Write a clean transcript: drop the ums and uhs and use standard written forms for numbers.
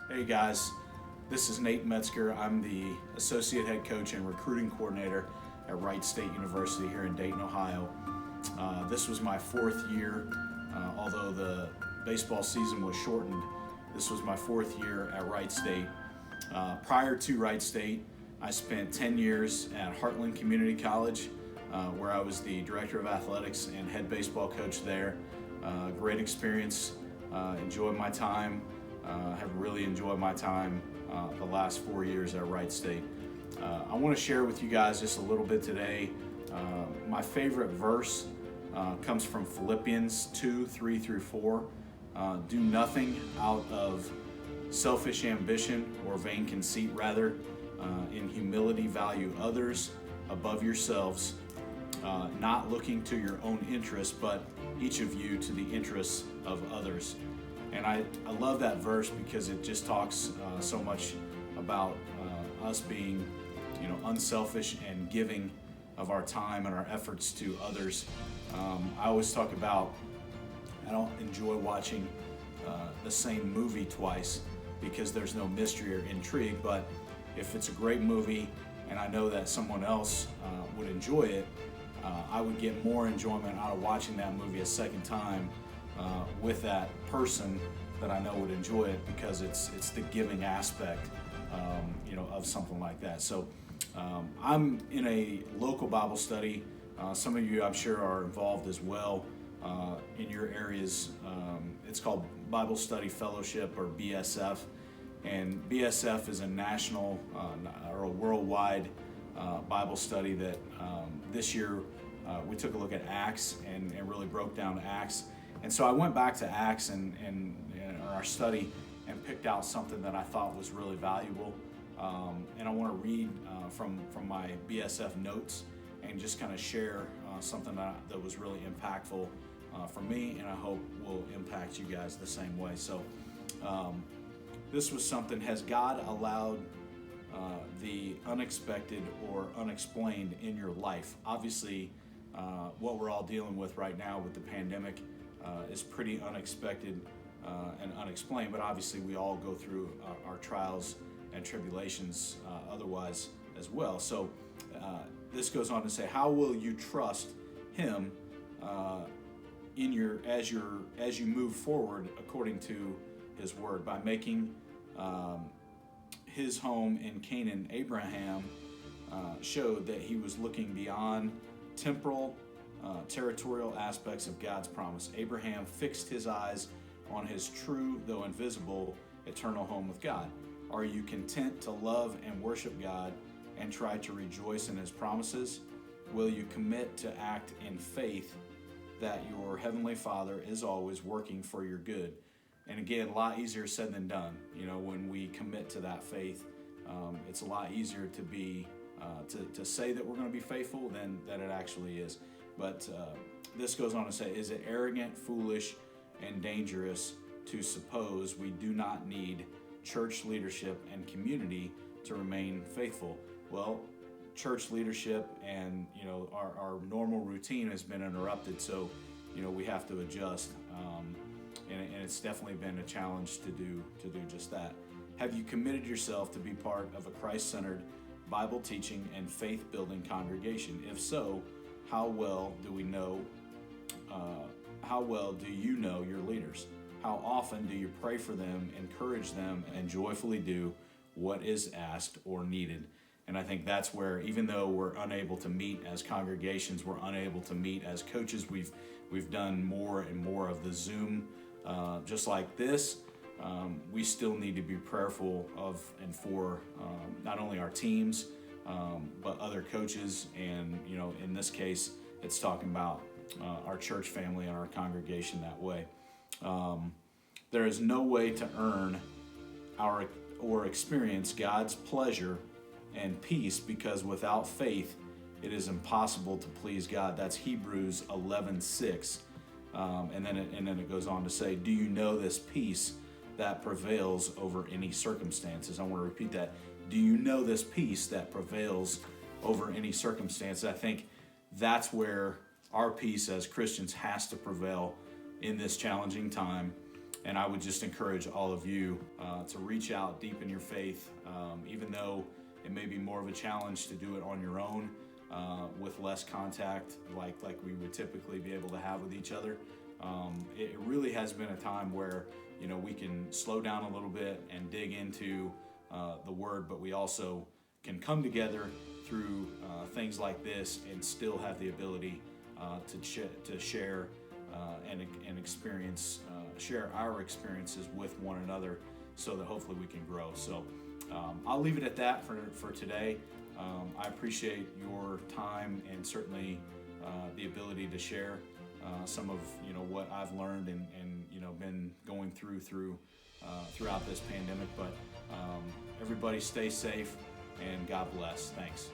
Hey guys, this is Nate Metzger. I'm the Associate Head Coach and Recruiting Coordinator at Wright State University here in Dayton, Ohio. This was my fourth year, although the baseball season was shortened. This was my fourth year at Wright State. Prior to Wright State, I spent 10 years at Heartland Community College, where I was the Director of Athletics and head baseball coach there. Great experience, enjoyed my time. Have really enjoyed my time the last 4 years at Wright State. I want to share with you guys just a little bit today. My favorite verse comes from Philippians 2:3-4. Do nothing out of selfish ambition or vain conceit, rather. In humility value others above yourselves, not looking to your own interests, but each of you to the interests of others. And I love that verse because it just talks so much about us being, unselfish and giving of our time and our efforts to others. I always talk about I don't enjoy watching the same movie twice because there's no mystery or intrigue. But if it's a great movie and I know that someone else would enjoy it, I would get more enjoyment out of watching that movie a second time with that person that I know would enjoy it, because it's the giving aspect, of something like that. So I'm in a local Bible study. Some of you, I'm sure, are involved as well in your areas. It's called Bible Study Fellowship, or BSF, and BSF is a national or a worldwide Bible study that this year we took a look at Acts and really broke down Acts. And so I went back to Acts and our study and picked out something that I thought was really valuable. And I want to read from my BSF notes and just kind of share something that was really impactful for me, and I hope will impact you guys the same way. So this was something: has God allowed the unexpected or unexplained in your life? Obviously, what we're all dealing with right now with the pandemic is pretty unexpected and unexplained, but obviously we all go through our trials and tribulations otherwise as well. So this goes on to say, how will you trust Him as you move forward according to His word? By making his home in Canaan, Abraham showed that he was looking beyond temporal, territorial aspects of God's promise. Abraham fixed his eyes on his true, though invisible, eternal home with God. Are you content to love and worship God and try to rejoice in His promises? Will you commit to act in faith that your Heavenly Father is always working for your good? And again, a lot easier said than done. When we commit to that faith, it's a lot easier to be to say that we're going to be faithful than it actually is. But this goes on to say, is it arrogant, foolish, and dangerous to suppose we do not need church leadership and community to remain faithful? Well, church leadership and our normal routine has been interrupted, so we have to adjust, and it's definitely been a challenge to do just that. Have you committed yourself to be part of a Christ-centered, Bible teaching and faith-building congregation? If so, how well do you know your leaders? How often do you pray for them, encourage them, and joyfully do what is asked or needed? And I think that's where, even though we're unable to meet as congregations, we're unable to meet as coaches, we've done more and more of the Zoom, just like this. We still need to be prayerful of and for not only our teams, but other coaches. And in this case, it's talking about our church family and our congregation that way. There is no way to earn or experience God's pleasure and peace, because without faith it is impossible to please God. That's Hebrews 11:6. And then it goes on to say, do you know this peace that prevails over any circumstances? I want to repeat that. Do you know this peace that prevails over any circumstance? I think that's where our peace as Christians has to prevail in this challenging time. And I would just encourage all of you to reach out, deepen your faith, even though it may be more of a challenge to do it on your own with less contact like we would typically be able to have with each other. It really has been a time where we can slow down a little bit and dig into the Word, but we also can come together through things like this and still have the ability to share and experience, share our experiences with one another, so that hopefully we can grow. So I'll leave it at that for today. I appreciate your time and certainly the ability to share some of what I've learned and been going throughout this pandemic. But everybody stay safe and God bless. Thanks.